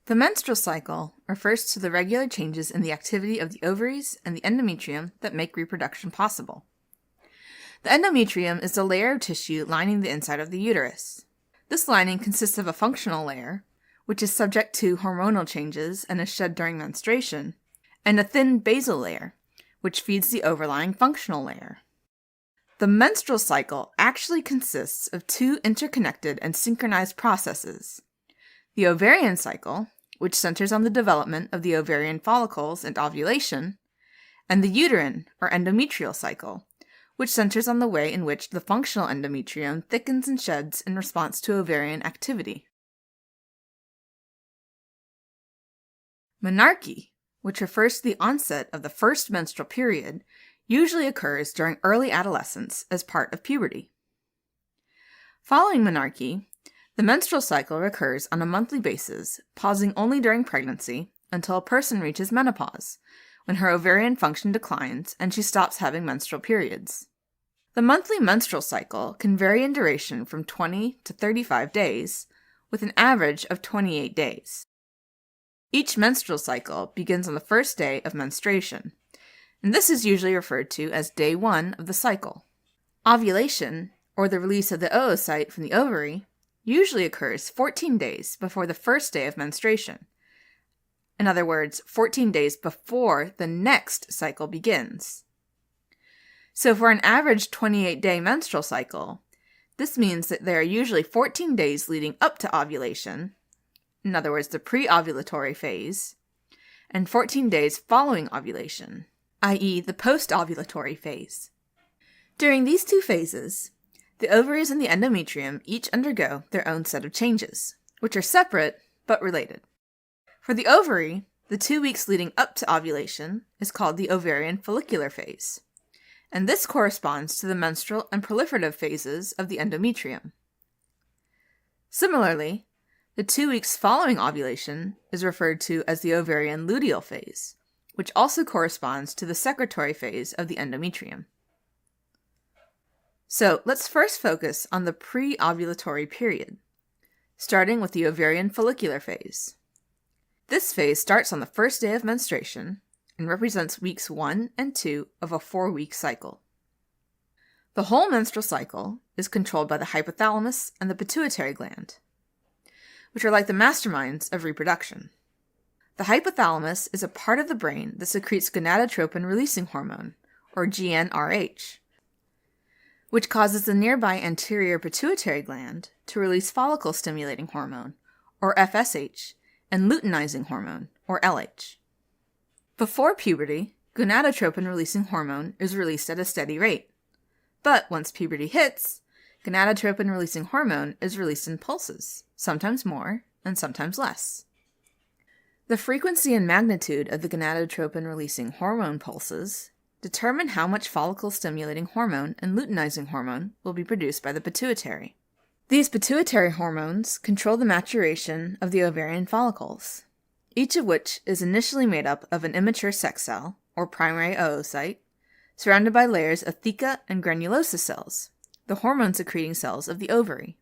The menstrual cycle refers to the regular changes in the activity of the ovaries and the endometrium that make reproduction possible. The endometrium is the layer of tissue lining the inside of the uterus. This lining consists of a functional layer, which is subject to hormonal changes and is shed during menstruation, and a thin basal layer, which feeds the overlying functional layer. The menstrual cycle actually consists of two interconnected and synchronized processes: the ovarian cycle, which centers on the development of the ovarian follicles and ovulation, and the uterine or endometrial cycle, which centers on the way in which the functional endometrium thickens and sheds in response to ovarian activity. Menarche, which refers to the onset of the first menstrual period, usually occurs during early adolescence as part of puberty. Following menarche, the menstrual cycle recurs on a monthly basis, pausing only during pregnancy until a person reaches menopause, when her ovarian function declines and she stops having menstrual periods. The monthly menstrual cycle can vary in duration from 20 to 35 days, with an average of 28 days. Each menstrual cycle begins on the first day of menstruation, and this is usually referred to as day 1 of the cycle. Ovulation, or the release of the oocyte from the ovary, usually occurs 14 days before the first day of menstruation. In other words, 14 days before the next cycle begins. So for an average 28-day menstrual cycle, this means that there are usually 14 days leading up to ovulation, in other words, the pre-ovulatory phase, and 14 days following ovulation, i.e. the post-ovulatory phase. During these two phases, the ovaries and the endometrium each undergo their own set of changes, which are separate but related. For the ovary, the 2 weeks leading up to ovulation is called the ovarian follicular phase, and this corresponds to the menstrual and proliferative phases of the endometrium. Similarly, the 2 weeks following ovulation is referred to as the ovarian luteal phase, which also corresponds to the secretory phase of the endometrium. So let's first focus on the pre-ovulatory period, starting with the ovarian follicular phase. This phase starts on the first day of menstruation and represents weeks 1 and 2 of a 4-week cycle. The whole menstrual cycle is controlled by the hypothalamus and the pituitary gland, which are like the masterminds of reproduction. The hypothalamus is a part of the brain that secretes gonadotropin-releasing hormone, or GnRH, which causes the nearby anterior pituitary gland to release follicle-stimulating hormone, or FSH, and luteinizing hormone, or LH. Before puberty, gonadotropin-releasing hormone is released at a steady rate. But once puberty hits, gonadotropin-releasing hormone is released in pulses, sometimes more and sometimes less. The frequency and magnitude of the gonadotropin-releasing hormone pulses determine how much follicle-stimulating hormone and luteinizing hormone will be produced by the pituitary. These pituitary hormones control the maturation of the ovarian follicles, each of which is initially made up of an immature sex cell, or primary oocyte, surrounded by layers of theca and granulosa cells, the hormone-secreting cells of the ovary.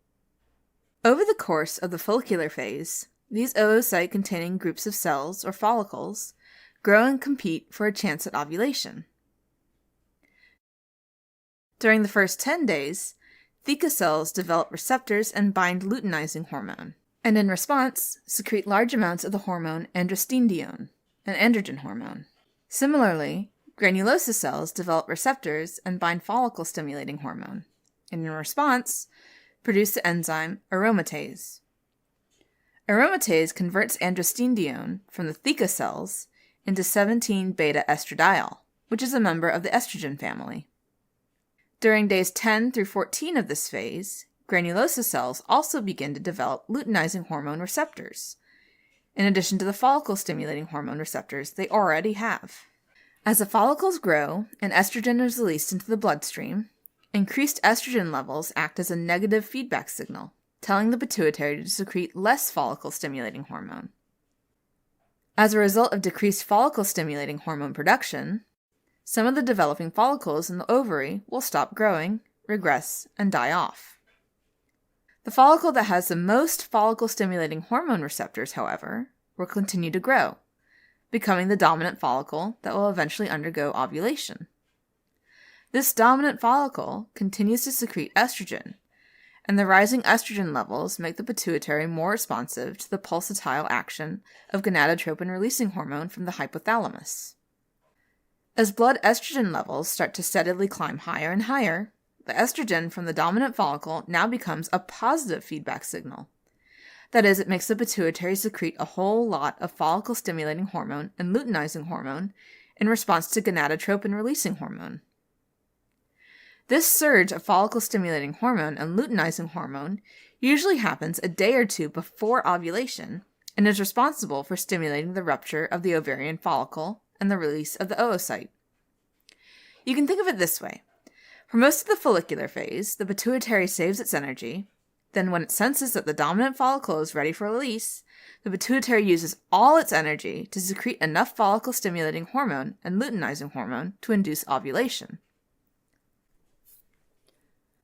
Over the course of the follicular phase, these oocyte-containing groups of cells, or follicles, grow and compete for a chance at ovulation. During the first 10 days, theca cells develop receptors and bind luteinizing hormone, and in response, secrete large amounts of the hormone androstenedione, an androgen hormone. Similarly, granulosa cells develop receptors and bind follicle-stimulating hormone, and in response, produce the enzyme aromatase. Aromatase converts androstenedione from the theca cells into 17-beta-estradiol, which is a member of the estrogen family. During days 10 through 14 of this phase, granulosa cells also begin to develop luteinizing hormone receptors, in addition to the follicle-stimulating hormone receptors they already have. As the follicles grow and estrogen is released into the bloodstream, increased estrogen levels act as a negative feedback signal, telling the pituitary to secrete less follicle-stimulating hormone. As a result of decreased follicle-stimulating hormone production, some of the developing follicles in the ovary will stop growing, regress, and die off. The follicle that has the most follicle-stimulating hormone receptors, however, will continue to grow, becoming the dominant follicle that will eventually undergo ovulation. This dominant follicle continues to secrete estrogen, and the rising estrogen levels make the pituitary more responsive to the pulsatile action of gonadotropin-releasing hormone from the hypothalamus. As blood estrogen levels start to steadily climb higher and higher, the estrogen from the dominant follicle now becomes a positive feedback signal. That is, it makes the pituitary secrete a whole lot of follicle-stimulating hormone and luteinizing hormone in response to gonadotropin-releasing hormone. This surge of follicle-stimulating hormone and luteinizing hormone usually happens a day or two before ovulation and is responsible for stimulating the rupture of the ovarian follicle and the release of the oocyte. You can think of it this way. For most of the follicular phase, the pituitary saves its energy. Then when it senses that the dominant follicle is ready for release, the pituitary uses all its energy to secrete enough follicle-stimulating hormone and luteinizing hormone to induce ovulation.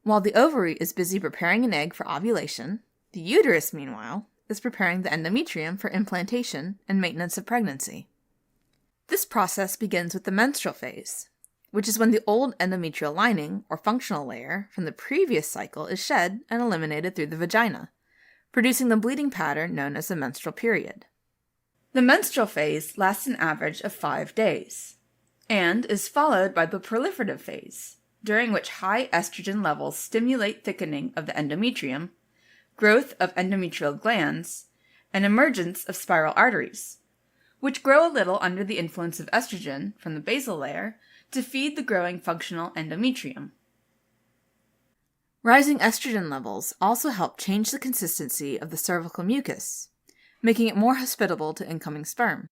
While the ovary is busy preparing an egg for ovulation, the uterus, meanwhile, is preparing the endometrium for implantation and maintenance of pregnancy. This process begins with the menstrual phase, which is when the old endometrial lining, or functional layer, from the previous cycle is shed and eliminated through the vagina, producing the bleeding pattern known as the menstrual period. The menstrual phase lasts an average of 5 days, and is followed by the proliferative phase, during which high estrogen levels stimulate thickening of the endometrium, growth of endometrial glands, and emergence of spiral arteries, which grow a little under the influence of estrogen from the basal layer to feed the growing functional endometrium. Rising estrogen levels also help change the consistency of the cervical mucus, making it more hospitable to incoming sperm.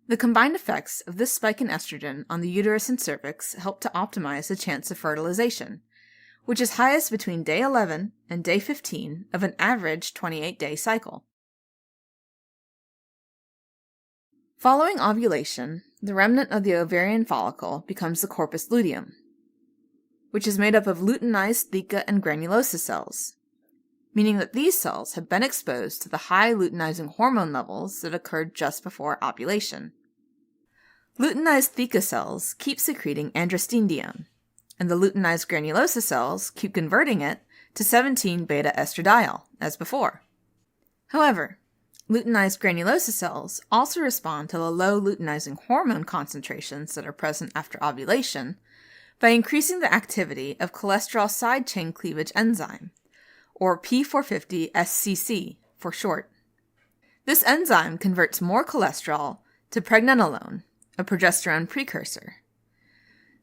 The combined effects of this spike in estrogen on the uterus and cervix help to optimize the chance of fertilization, which is highest between day 11 and day 15 of an average 28-day cycle. Following ovulation, the remnant of the ovarian follicle becomes the corpus luteum, which is made up of luteinized theca and granulosa cells, meaning that these cells have been exposed to the high luteinizing hormone levels that occurred just before ovulation. Luteinized theca cells keep secreting androstenedione, and the luteinized granulosa cells keep converting it to 17-beta-estradiol, as before. However, luteinized granulosa cells also respond to the low luteinizing hormone concentrations that are present after ovulation by increasing the activity of cholesterol side chain cleavage enzyme, or P450-SCC for short. This enzyme converts more cholesterol to pregnenolone, a progesterone precursor.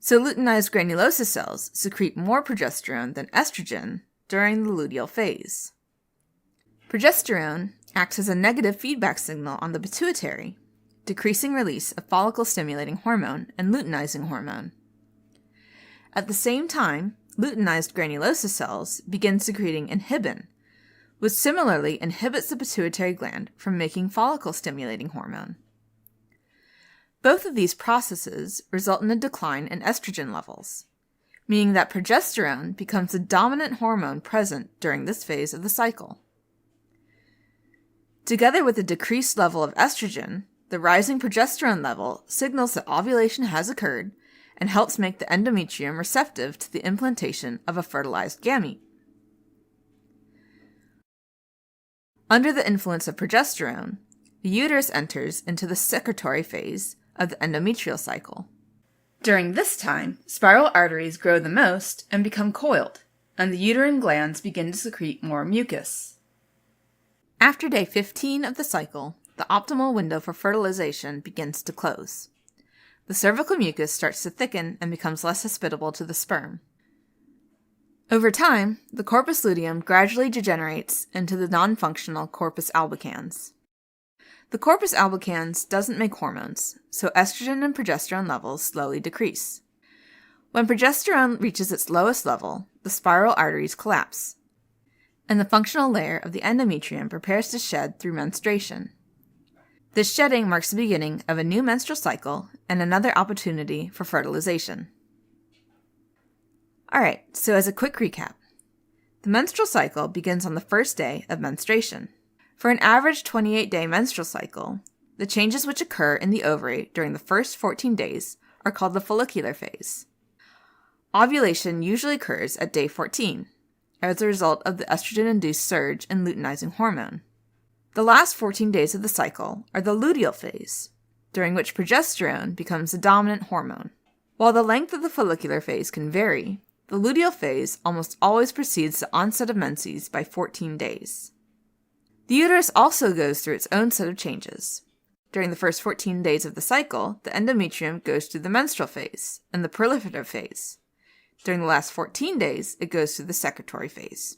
So luteinized granulosa cells secrete more progesterone than estrogen during the luteal phase. Progesterone acts as a negative feedback signal on the pituitary, decreasing release of follicle-stimulating hormone and luteinizing hormone. At the same time, luteinized granulosa cells begin secreting inhibin, which similarly inhibits the pituitary gland from making follicle-stimulating hormone. Both of these processes result in a decline in estrogen levels, meaning that progesterone becomes the dominant hormone present during this phase of the cycle. Together with a decreased level of estrogen, the rising progesterone level signals that ovulation has occurred and helps make the endometrium receptive to the implantation of a fertilized gamete. Under the influence of progesterone, the uterus enters into the secretory phase of the endometrial cycle. During this time, spiral arteries grow the most and become coiled, and the uterine glands begin to secrete more mucus. After day 15 of the cycle, the optimal window for fertilization begins to close. The cervical mucus starts to thicken and becomes less hospitable to the sperm. Over time, the corpus luteum gradually degenerates into the non-functional corpus albicans. The corpus albicans doesn't make hormones, so estrogen and progesterone levels slowly decrease. When progesterone reaches its lowest level, the spiral arteries collapse, and the functional layer of the endometrium prepares to shed through menstruation. This shedding marks the beginning of a new menstrual cycle and another opportunity for fertilization. Alright, so as a quick recap, the menstrual cycle begins on the first day of menstruation. For an average 28-day menstrual cycle, the changes which occur in the ovary during the first 14 days are called the follicular phase. Ovulation usually occurs at day 14, as a result of the estrogen-induced surge in luteinizing hormone. The last 14 days of the cycle are the luteal phase, during which progesterone becomes the dominant hormone. While the length of the follicular phase can vary, the luteal phase almost always precedes the onset of menses by 14 days. The uterus also goes through its own set of changes. During the first 14 days of the cycle, the endometrium goes through the menstrual phase and the proliferative phase. During the last 14 days, it goes through the secretory phase.